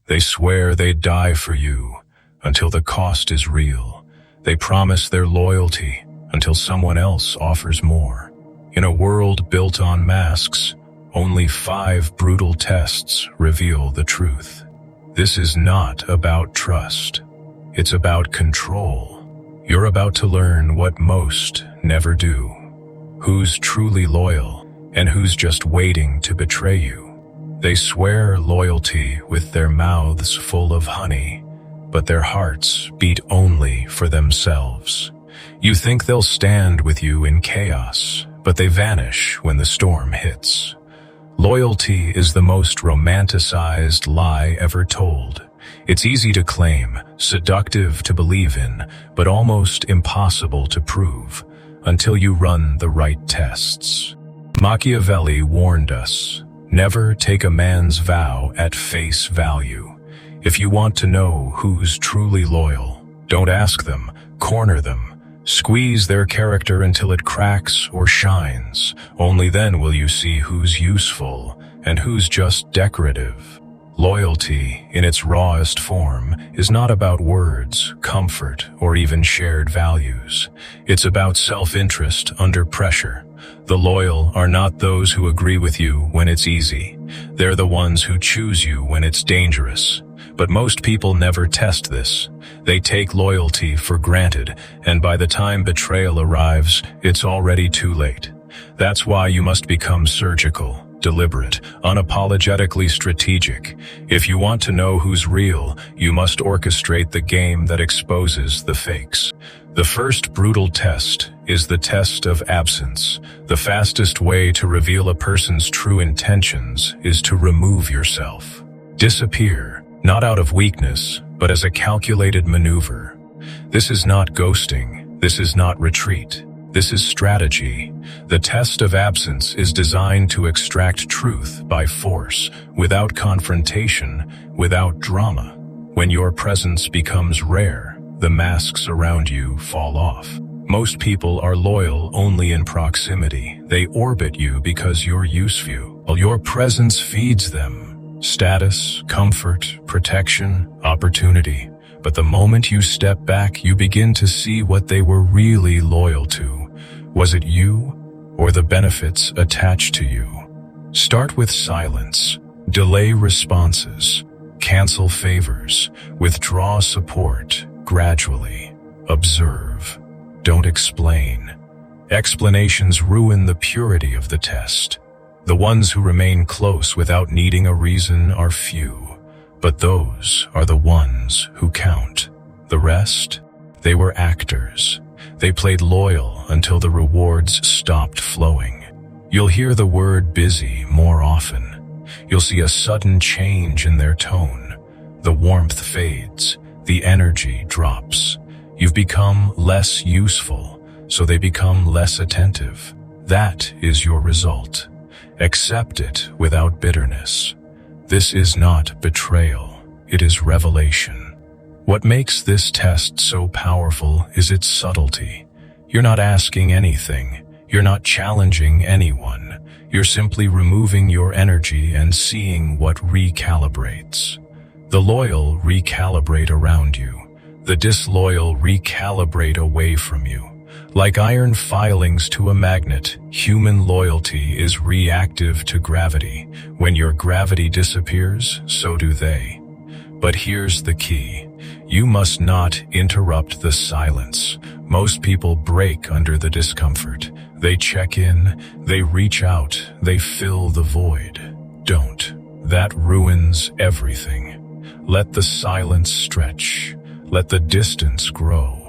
They swear they'd die for you until the cost is real. They promise their loyalty until someone else offers more. In a world built on masks, only 5 brutal tests reveal the truth. This is not about trust. It's about control. You're about to learn what most never do. Who's truly loyal and who's just waiting to betray you. They swear loyalty with their mouths full of honey, but their hearts beat only for themselves. You think they'll stand with you in chaos, but they vanish when the storm hits. Loyalty is the most romanticized lie ever told. It's easy to claim, seductive to believe in, but almost impossible to prove until you run the right tests. Machiavelli warned us, never take a man's vow at face value. If you want to know who's truly loyal, don't ask them, corner them. Squeeze their character until it cracks or shines. Only then will you see who's useful and who's just decorative. Loyalty, in its rawest form, is not about words, comfort, or even shared values. It's about self-interest under pressure. The loyal are not those who agree with you when it's easy. They're the ones who choose you when it's dangerous. But most people never test this. They take loyalty for granted, and by the time betrayal arrives, it's already too late. That's why you must become surgical, deliberate, unapologetically strategic. If you want to know who's real, you must orchestrate the game that exposes the fakes. The first brutal test is the test of absence. The fastest way to reveal a person's true intentions is to remove yourself. Disappear, not out of weakness, but as a calculated maneuver. This is not ghosting. This is not retreat. This is strategy. The test of absence is designed to extract truth by force, without confrontation, without drama. When your presence becomes rare, the masks around you fall off. Most people are loyal only in proximity. They orbit you because you're useful. While your presence feeds them status, comfort, protection, opportunity. But the moment you step back, you begin to see what they were really loyal to. Was it you, or the benefits attached to you? Start with silence. Delay responses. Cancel favors. Withdraw support gradually. Observe. Don't explain. Explanations ruin the purity of the test. The ones who remain close without needing a reason are few, but those are the ones who count. The rest? They were actors. They played loyal until the rewards stopped flowing. You'll hear the word busy more often. You'll see a sudden change in their tone. The warmth fades. The energy drops. You've become less useful, so they become less attentive. That is your result. Accept it without bitterness. This is not betrayal. It is revelation. What makes this test so powerful is its subtlety. You're not asking anything. You're not challenging anyone. You're simply removing your energy and seeing what recalibrates. The loyal recalibrate around you. The disloyal recalibrate away from you. Like iron filings to a magnet, human loyalty is reactive to gravity. When your gravity disappears, so do they. But here's the key. You must not interrupt the silence. Most people break under the discomfort. They check in, they reach out, they fill the void. Don't. That ruins everything. Let the silence stretch. Let the distance grow.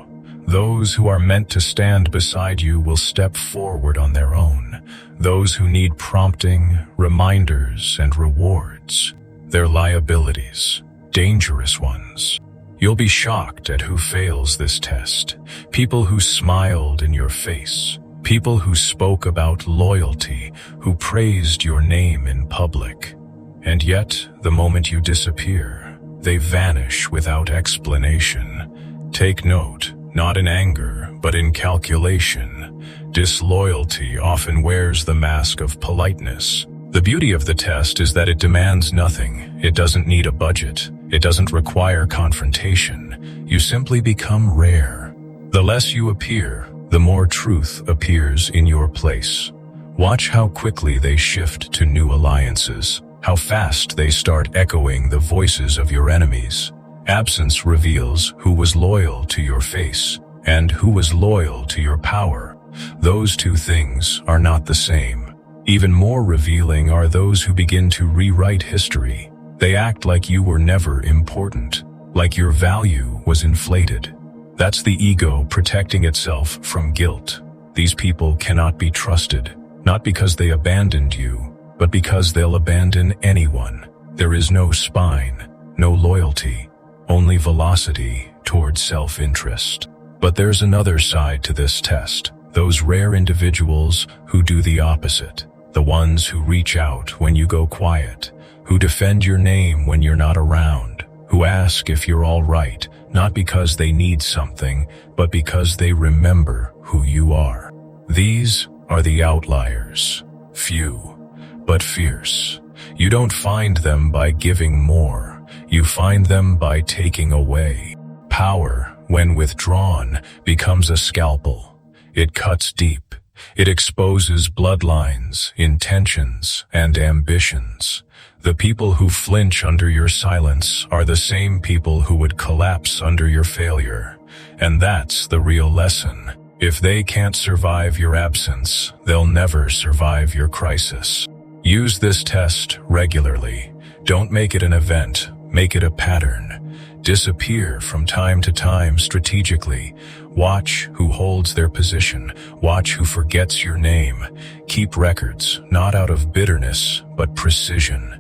Those who are meant to stand beside you will step forward on their own. Those who need prompting, reminders, and rewards. They're liabilities, dangerous ones. You'll be shocked at who fails this test. People who smiled in your face. People who spoke about loyalty, who praised your name in public. And yet, the moment you disappear, they vanish without explanation. Take note. Not in anger, but in calculation. Disloyalty often wears the mask of politeness. The beauty of the test is that it demands nothing. It doesn't need a budget. It doesn't require confrontation. You simply become rare. The less you appear, the more truth appears in your place. Watch how quickly they shift to new alliances, how fast they start echoing the voices of your enemies. Absence reveals who was loyal to your face and who was loyal to your power. Those two things are not the same. Even more revealing are those who begin to rewrite history. They act like you were never important, like your value was inflated. That's the ego protecting itself from guilt. These people cannot be trusted, not because they abandoned you, but because they'll abandon anyone. There is no spine, no loyalty, only velocity towards self-interest. But there's another side to this test. Those rare individuals who do the opposite. The ones who reach out when you go quiet, who defend your name when you're not around, who ask if you're all right, not because they need something, but because they remember who you are. These are the outliers. Few, but fierce. You don't find them by giving more. You find them by taking away. Power, when withdrawn, becomes a scalpel. It cuts deep. It exposes bloodlines, intentions, and ambitions. The people who flinch under your silence are the same people who would collapse under your failure. And that's the real lesson. If they can't survive your absence, they'll never survive your crisis. Use this test regularly. Don't make it an event, make it a pattern. Disappear from time to time strategically. Watch who holds their position. Watch who forgets your name. Keep records, not out of bitterness, but precision.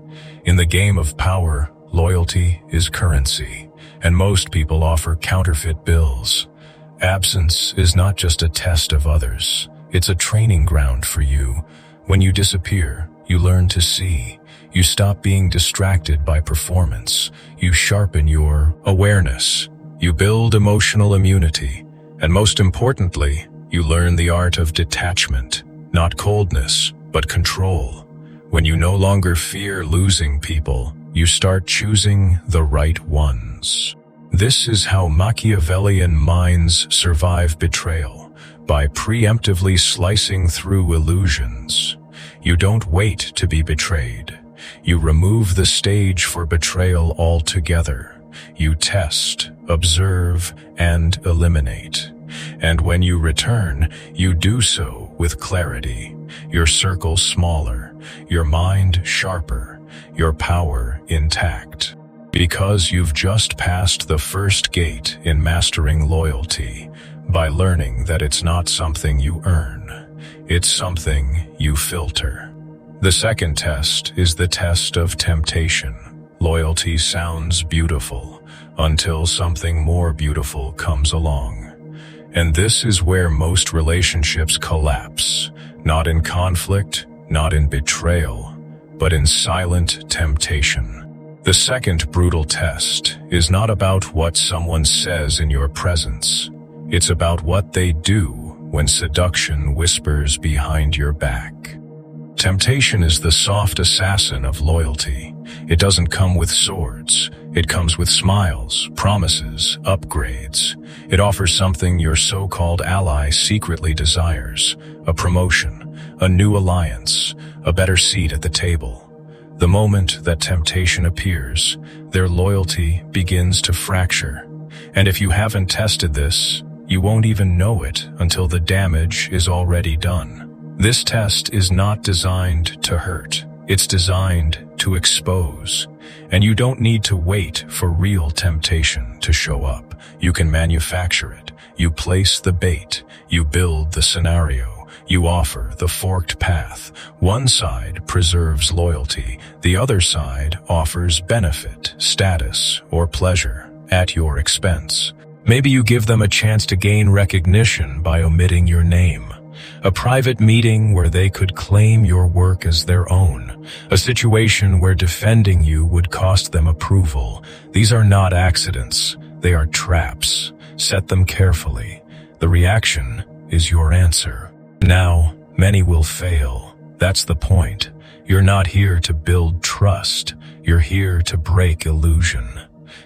In the game of power, loyalty is currency, and most people offer counterfeit bills. Absence is not just a test of others. It's a training ground for you. When you disappear, you learn to see. You stop being distracted by performance. You sharpen your awareness. You build emotional immunity. And most importantly, you learn the art of detachment, not coldness, but control. When you no longer fear losing people, you start choosing the right ones. This is how Machiavellian minds survive betrayal, by preemptively slicing through illusions. You don't wait to be betrayed. You remove the stage for betrayal altogether. You test, observe, and eliminate. And when you return, you do so with clarity. Your circle smaller, your mind sharper, your power intact. Because you've just passed the first gate in mastering loyalty, by learning that it's not something you earn, it's something you filter. The second test is the test of temptation. Loyalty sounds beautiful until something more beautiful comes along. And this is where most relationships collapse, not in conflict, not in betrayal, but in silent temptation. The second brutal test is not about what someone says in your presence. It's about what they do when seduction whispers behind your back. Temptation is the soft assassin of loyalty. It doesn't come with swords. It comes with smiles, promises, upgrades. It offers something your so-called ally secretly desires: a promotion, a new alliance, a better seat at the table. The moment that temptation appears, their loyalty begins to fracture. And if you haven't tested this, you won't even know it until the damage is already done. This test is not designed to hurt. It's designed to expose. And you don't need to wait for real temptation to show up. You can manufacture it. You place the bait. You build the scenario. You offer the forked path. One side preserves loyalty. The other side offers benefit, status, or pleasure at your expense. Maybe you give them a chance to gain recognition by omitting your name. A private meeting where they could claim your work as their own. A situation where defending you would cost them approval. These are not accidents. They are traps. Set them carefully. The reaction is your answer. Now, many will fail. That's the point. You're not here to build trust. You're here to break illusion.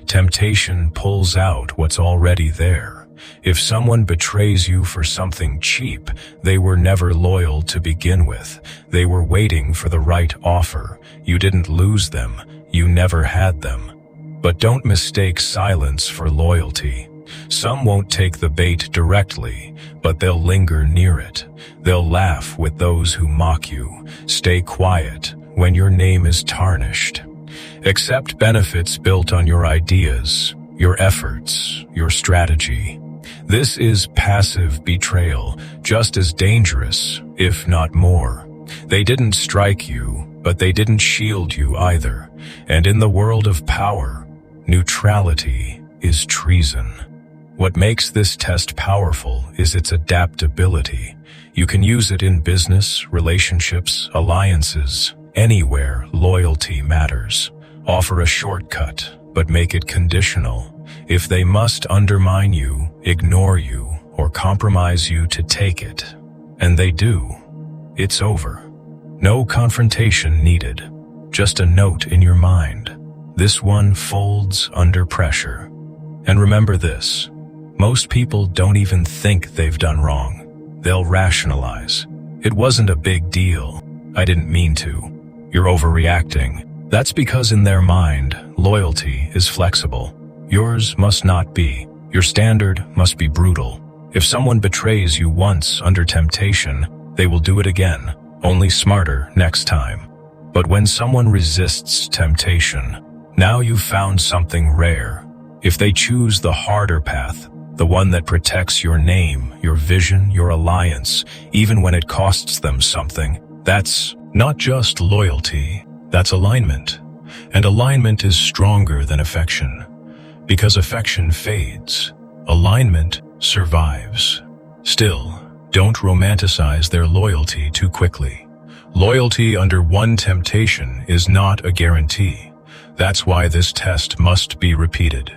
Temptation pulls out what's already there. If someone betrays you for something cheap, they were never loyal to begin with. They were waiting for the right offer. You didn't lose them. You never had them. But don't mistake silence for loyalty. Some won't take the bait directly, but they'll linger near it. They'll laugh with those who mock you. Stay quiet when your name is tarnished. Accept benefits built on your ideas, your efforts, your strategy. This is passive betrayal, just as dangerous, if not more. They didn't strike you, but they didn't shield you either. And in the world of power, neutrality is treason. What makes this test powerful is its adaptability. You can use it in business, relationships, alliances. Anywhere loyalty matters. Offer a shortcut, but make it conditional. If they must undermine you, ignore you, or compromise you to take it, and they do, it's over. No confrontation needed, just a note in your mind. This one folds under pressure. And remember this, most people don't even think they've done wrong. They'll rationalize. It wasn't a big deal. I didn't mean to. You're overreacting. That's because in their mind, loyalty is flexible. Yours must not be. Your standard must be brutal. If someone betrays you once under temptation, they will do it again, only smarter next time. But when someone resists temptation, now you've found something rare. If they choose the harder path, the one that protects your name, your vision, your alliance, even when it costs them something, that's not just loyalty, that's alignment. And alignment is stronger than affection. Because affection fades, alignment survives. Still, don't romanticize their loyalty too quickly. Loyalty under one temptation is not a guarantee. That's why this test must be repeated.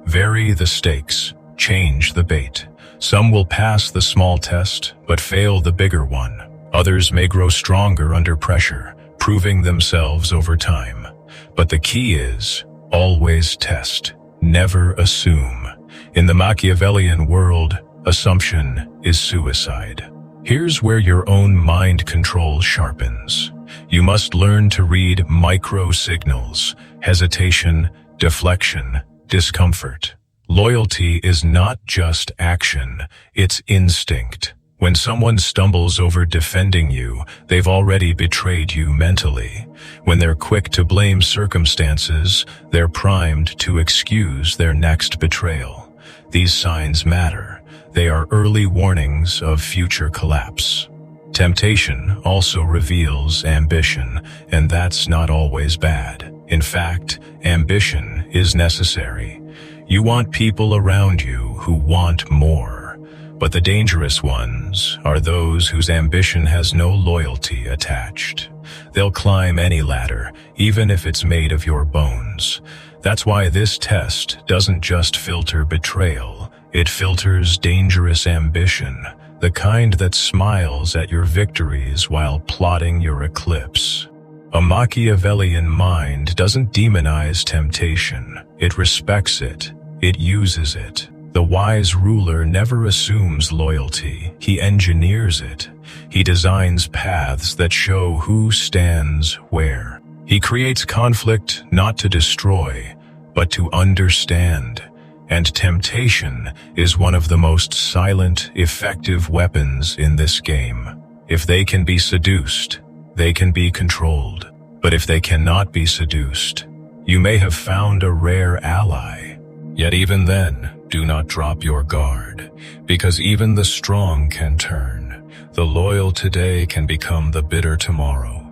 Vary the stakes, change the bait. Some will pass the small test, but fail the bigger one. Others may grow stronger under pressure, proving themselves over time. But the key is, always test, never assume. In the Machiavellian world, assumption is suicide. Here's where your own mind control sharpens. You must learn to read micro signals, hesitation, deflection, discomfort. Loyalty is not just action, it's instinct. When someone stumbles over defending you, they've already betrayed you mentally. When they're quick to blame circumstances, they're primed to excuse their next betrayal. These signs matter. They are early warnings of future collapse. Temptation also reveals ambition, and that's not always bad. In fact, ambition is necessary. You want people around you who want more. But the dangerous ones are those whose ambition has no loyalty attached. They'll climb any ladder, even if it's made of your bones. That's why this test doesn't just filter betrayal, it filters dangerous ambition, the kind that smiles at your victories while plotting your eclipse. A Machiavellian mind doesn't demonize temptation, it respects it, it uses it. The wise ruler never assumes loyalty, he engineers it. He designs paths that show who stands where. He creates conflict not to destroy, but to understand. And temptation is one of the most silent, effective weapons in this game. If they can be seduced, they can be controlled. But if they cannot be seduced, you may have found a rare ally. Yet even then, do not drop your guard, because even the strong can turn. The loyal today can become the bitter tomorrow.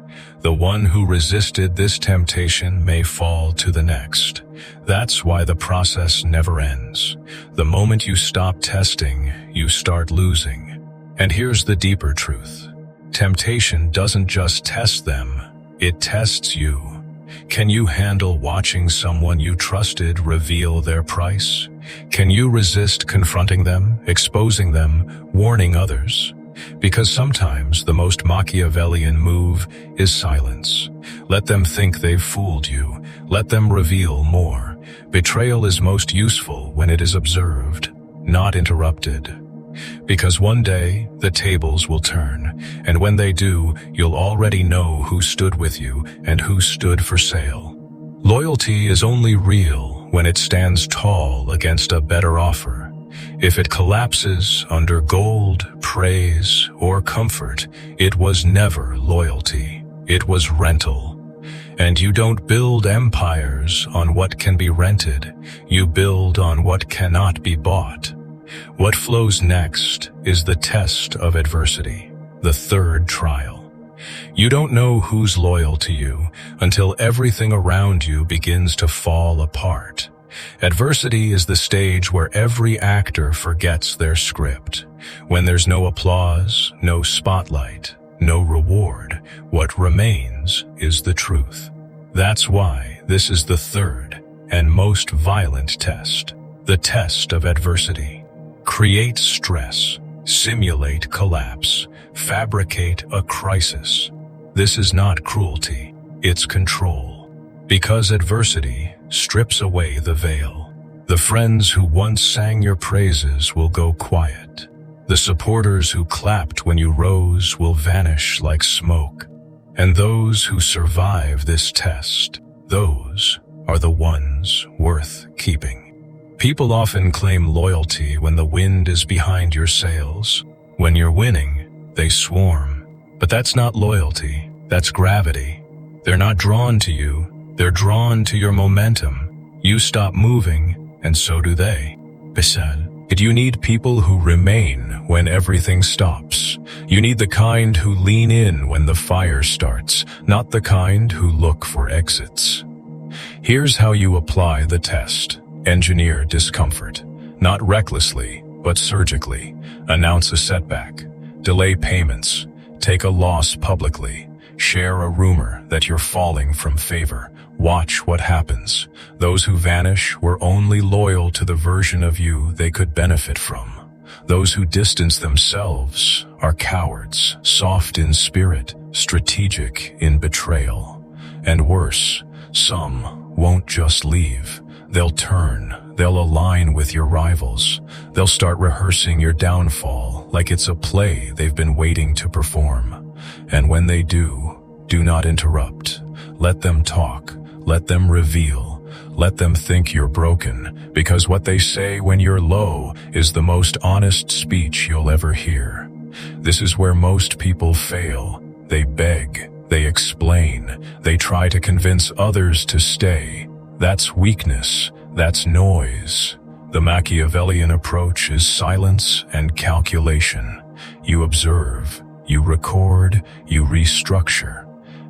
The one who resisted this temptation may fall to the next. That's why the process never ends. The moment you stop testing, you start losing. And here's the deeper truth. Temptation doesn't just test them, it tests you. Can you handle watching someone you trusted reveal their price? Can you resist confronting them, exposing them, warning others? Because sometimes the most Machiavellian move is silence. Let them think they've fooled you. Let them reveal more. Betrayal is most useful when it is observed, not interrupted. Because one day, the tables will turn, and when they do, you'll already know who stood with you and who stood for sale. Loyalty is only real when it stands tall against a better offer. If it collapses under gold, praise, or comfort, it was never loyalty. It was rental. And you don't build empires on what can be rented. You build on what cannot be bought. What flows next is the test of adversity, the third trial. You don't know who's loyal to you until everything around you begins to fall apart. Adversity is the stage where every actor forgets their script. When there's no applause, no spotlight, no reward, what remains is the truth. That's why this is the third and most violent test, the test of adversity. Create stress, simulate collapse, fabricate a crisis. This is not cruelty, it's control. Because adversity strips away the veil. The friends who once sang your praises will go quiet. The supporters who clapped when you rose will vanish like smoke. And those who survive this test, those are the ones worth keeping. People often claim loyalty when the wind is behind your sails. When you're winning, they swarm. But that's not loyalty, that's gravity. They're not drawn to you, they're drawn to your momentum. You stop moving, and so do they. Betrayal. You need people who remain when everything stops. You need the kind who lean in when the fire starts, not the kind who look for exits. Here's how you apply the test. Engineer discomfort. Not recklessly, but surgically. Announce a setback. Delay payments. Take a loss publicly. Share a rumor that you're falling from favor. Watch what happens. Those who vanish were only loyal to the version of you they could benefit from. Those who distance themselves are cowards, soft in spirit, strategic in betrayal. And worse, some won't just leave. They'll turn, they'll align with your rivals. They'll start rehearsing your downfall like it's a play they've been waiting to perform. And when they do not interrupt. Let them talk. Let them reveal. Let them think you're broken, because what they say when you're low is the most honest speech you'll ever hear. This is where most people fail. They beg, they explain, they try to convince others to stay. That's weakness, that's noise. The Machiavellian approach is silence and calculation. You observe, you record, you restructure.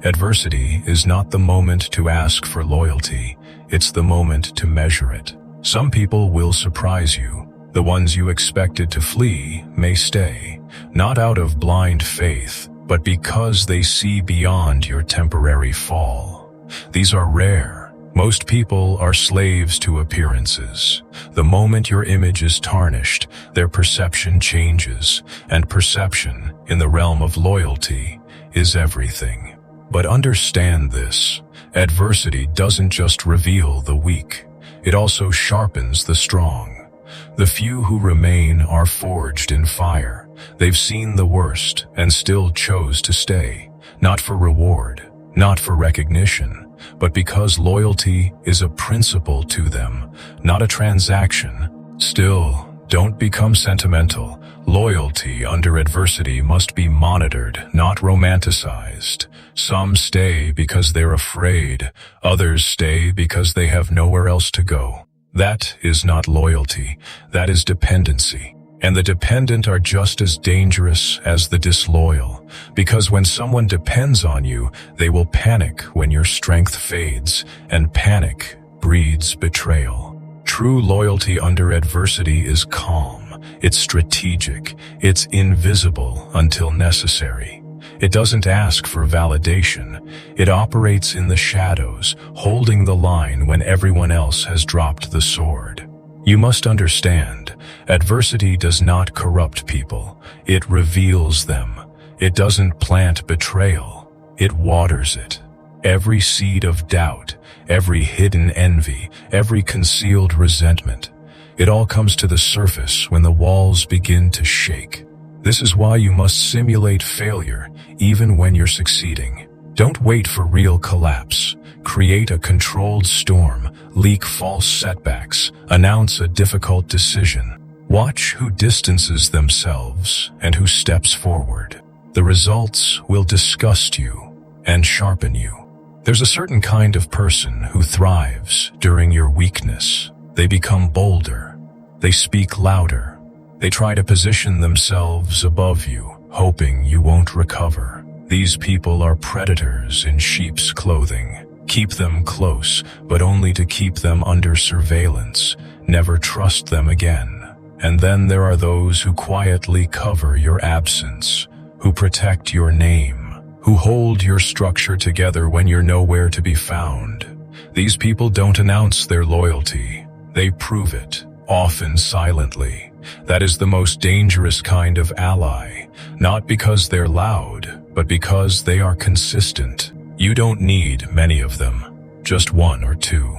Adversity is not the moment to ask for loyalty, it's the moment to measure it. Some people will surprise you. The ones you expected to flee may stay, not out of blind faith, but because they see beyond your temporary fall. These are rare. Most people are slaves to appearances. The moment your image is tarnished, their perception changes, and perception, in the realm of loyalty, is everything. But understand this, adversity doesn't just reveal the weak, it also sharpens the strong. The few who remain are forged in fire. They've seen the worst and still chose to stay, not for reward, not for recognition, but because loyalty is a principle to them, not a transaction. Still, don't become sentimental. Loyalty under adversity must be monitored, not romanticized. Some stay because they're afraid, others stay because they have nowhere else to go. That is not loyalty, that is dependency. And the dependent are just as dangerous as the disloyal, because when someone depends on you, they will panic when your strength fades, and panic breeds betrayal. True loyalty under adversity is calm. It's strategic. It's invisible until necessary. It doesn't ask for validation. It operates in the shadows, holding the line when everyone else has dropped the sword. You must understand, adversity does not corrupt people. It reveals them. It doesn't plant betrayal. It waters it. Every seed of doubt, every hidden envy, every concealed resentment. It all comes to the surface when the walls begin to shake. This is why you must simulate failure, even when you're succeeding. Don't wait for real collapse. Create a controlled storm, leak false setbacks, announce a difficult decision. Watch who distances themselves and who steps forward. The results will disgust you and sharpen you. There's a certain kind of person who thrives during your weakness. They become bolder. They speak louder. They try to position themselves above you, hoping you won't recover. These people are predators in sheep's clothing. Keep them close, but only to keep them under surveillance. Never trust them again. And then there are those who quietly cover your absence, who protect your name, who hold your structure together when you're nowhere to be found. These people don't announce their loyalty. They prove it, often silently. That is the most dangerous kind of ally, not because they're loud, but because they are consistent. You don't need many of them, just one or two.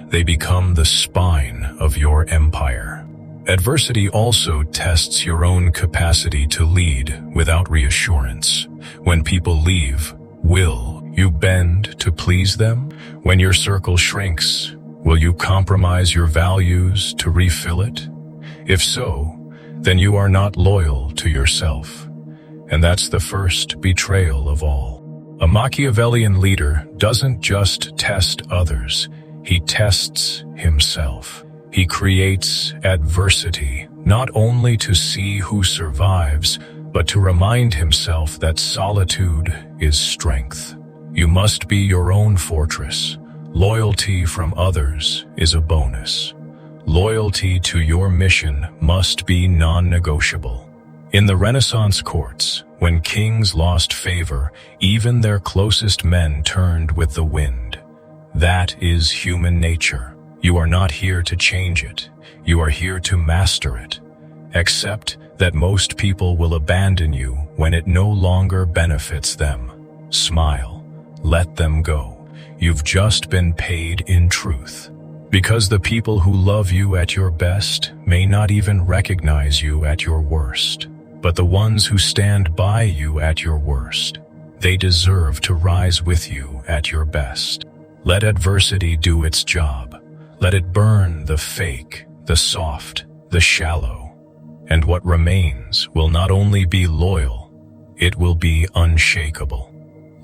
They become the spine of your empire. Adversity also tests your own capacity to lead without reassurance. When people leave, will you bend to please them? When your circle shrinks, will you compromise your values to refill it? If so, then you are not loyal to yourself. And that's the first betrayal of all. A Machiavellian leader doesn't just test others, he tests himself. He creates adversity, not only to see who survives, but to remind himself that solitude is strength. You must be your own fortress. Loyalty from others is a bonus. Loyalty to your mission must be non-negotiable. In the Renaissance courts, when kings lost favor, even their closest men turned with the wind. That is human nature. You are not here to change it. You are here to master it. Accept that most people will abandon you when it no longer benefits them. Smile. Let them go. You've just been paid in truth. Because the people who love you at your best may not even recognize you at your worst. But the ones who stand by you at your worst, they deserve to rise with you at your best. Let adversity do its job. Let it burn the fake, the soft, the shallow. And what remains will not only be loyal, it will be unshakable.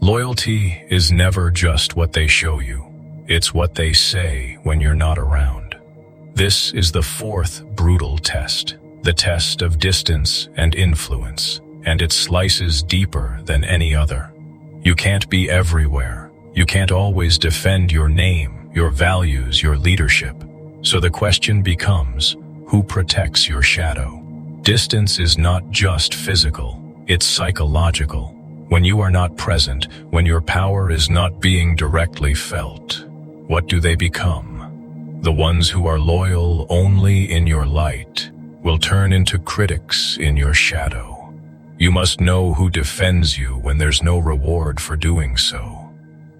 Loyalty is never just what they show you. It's what they say when you're not around. This is the fourth brutal test, the test of distance and influence, and it slices deeper than any other. You can't be everywhere. You can't always defend your name, your values, your leadership. So the question becomes, who protects your shadow? Distance is not just physical, it's psychological. When you are not present, when your power is not being directly felt, what do they become? The ones who are loyal only in your light will turn into critics in your shadow. You must know who defends you when there's no reward for doing so.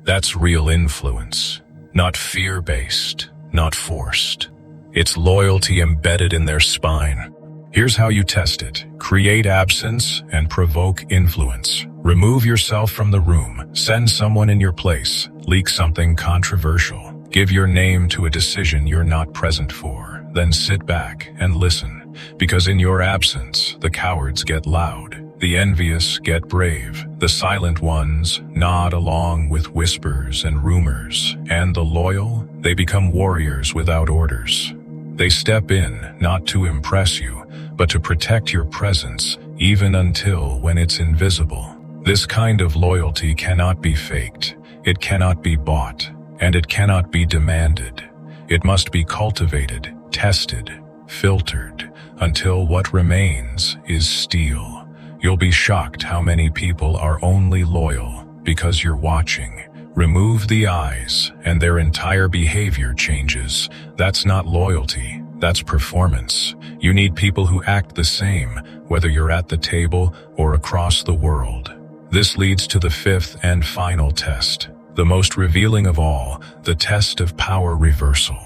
That's real influence. Not fear-based, not forced. It's loyalty embedded in their spine. Here's how you test it. Create absence and provoke influence. Remove yourself from the room. Send someone in your place. Leak something controversial. Give your name to a decision you're not present for. Then sit back and listen. Because in your absence, the cowards get loud. The envious get brave. The silent ones nod along with whispers and rumors. And the loyal, they become warriors without orders. They step in, not to impress you, but to protect your presence, even until when it's invisible. This kind of loyalty cannot be faked. It cannot be bought. And it cannot be demanded. It must be cultivated, tested, filtered, until what remains is steel. You'll be shocked how many people are only loyal because you're watching. Remove the eyes, and their entire behavior changes. That's not loyalty, that's performance. You need people who act the same, whether you're at the table or across the world. This leads to the fifth and final test, The most revealing of all, the test of power reversal.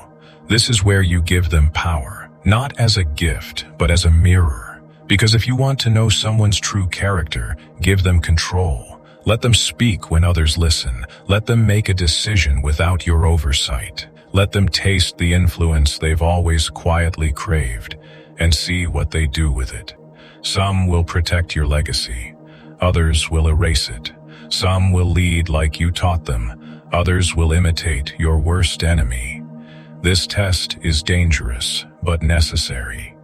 This is where you give them power, not as a gift, but as a mirror. Because if you want to know someone's true character, give them control. Let them speak when others listen. Let them make a decision without your oversight. Let them taste the influence they've always quietly craved, and see what they do with it. Some will protect your legacy. Others will erase it. Some will lead like you taught them. Others will imitate your worst enemy. This test is dangerous, but necessary,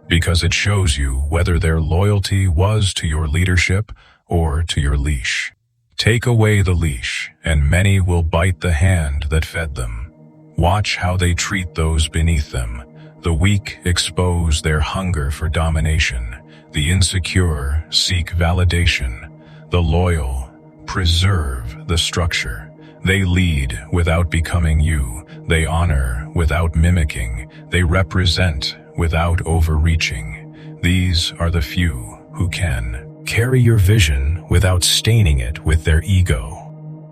because it shows you whether their loyalty was to your leadership or to your leash. Take away the leash, and many will bite the hand that fed them. Watch how they treat those beneath them. The weak expose their hunger for domination. The insecure seek validation. The loyal preserve the structure. They lead without becoming you. They honor without mimicking. They represent without overreaching. These are the few who can carry your vision without staining it with their ego.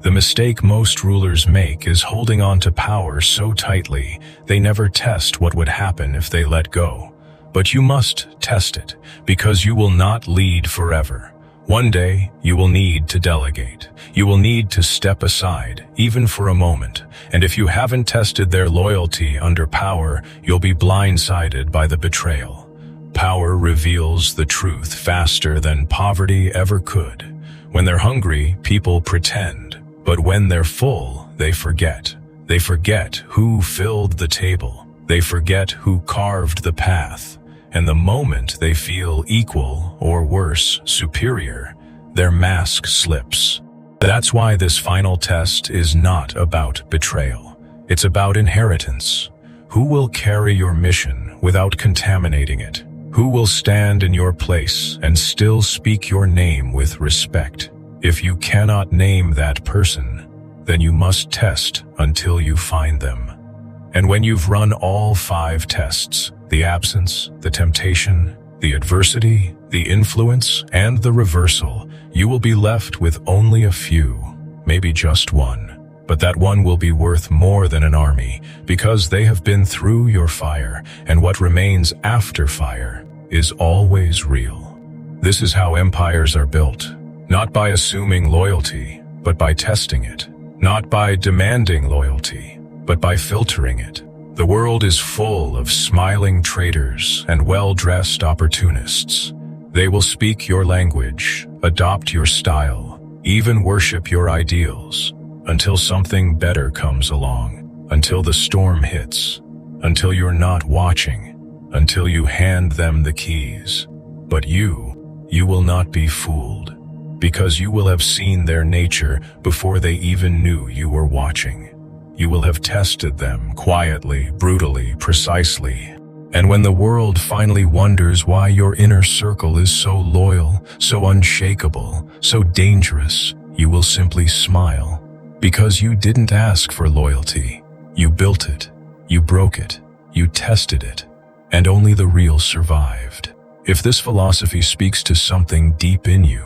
The mistake most rulers make is holding on to power so tightly they never test what would happen if they let go. But you must test it, because you will not lead forever. One day, you will need to delegate. You will need to step aside, even for a moment. And if you haven't tested their loyalty under power, you'll be blindsided by the betrayal. Power reveals the truth faster than poverty ever could. When they're hungry, people pretend. But when they're full, they forget. They forget who filled the table. They forget who carved the path. And the moment they feel equal, or worse, superior, their mask slips. That's why this final test is not about betrayal. It's about inheritance. Who will carry your mission without contaminating it? Who will stand in your place and still speak your name with respect? If you cannot name that person, then you must test until you find them. And when you've run all 5 tests, the absence, the temptation, the adversity, the influence, and the reversal, you will be left with only a few, maybe just one. But that one will be worth more than an army, because they have been through your fire, and what remains after fire is always real. This is how empires are built, not by assuming loyalty, but by testing it. Not by demanding loyalty, but by filtering it. The world is full of smiling traitors and well-dressed opportunists. They will speak your language, adopt your style, even worship your ideals, until something better comes along, until the storm hits, until you're not watching, until you hand them the keys. But you will not be fooled, because you will have seen their nature before they even knew you were watching. You will have tested them quietly, brutally, precisely. And when the world finally wonders why your inner circle is so loyal, so unshakable, so dangerous, you will simply smile. Because you didn't ask for loyalty. You built it. You broke it. You tested it. And only the real survived. If this philosophy speaks to something deep in you,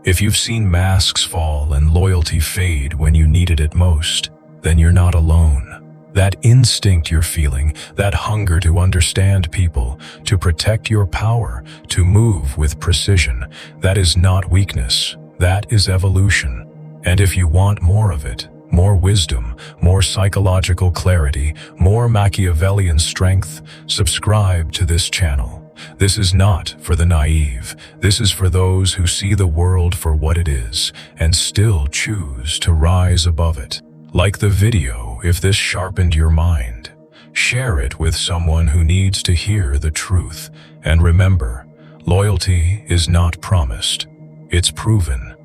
if you've seen masks fall and loyalty fade when you needed it most, then you're not alone. That instinct you're feeling, that hunger to understand people, to protect your power, to move with precision, that is not weakness. That is evolution. And if you want more of it, more wisdom, more psychological clarity, more Machiavellian strength, subscribe to this channel. This is not for the naive. This is for those who see the world for what it is and still choose to rise above it. Like the video if this sharpened your mind. Share it with someone who needs to hear the truth. And remember, loyalty is not promised. It's proven.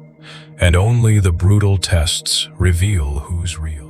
And only the brutal tests reveal who's real.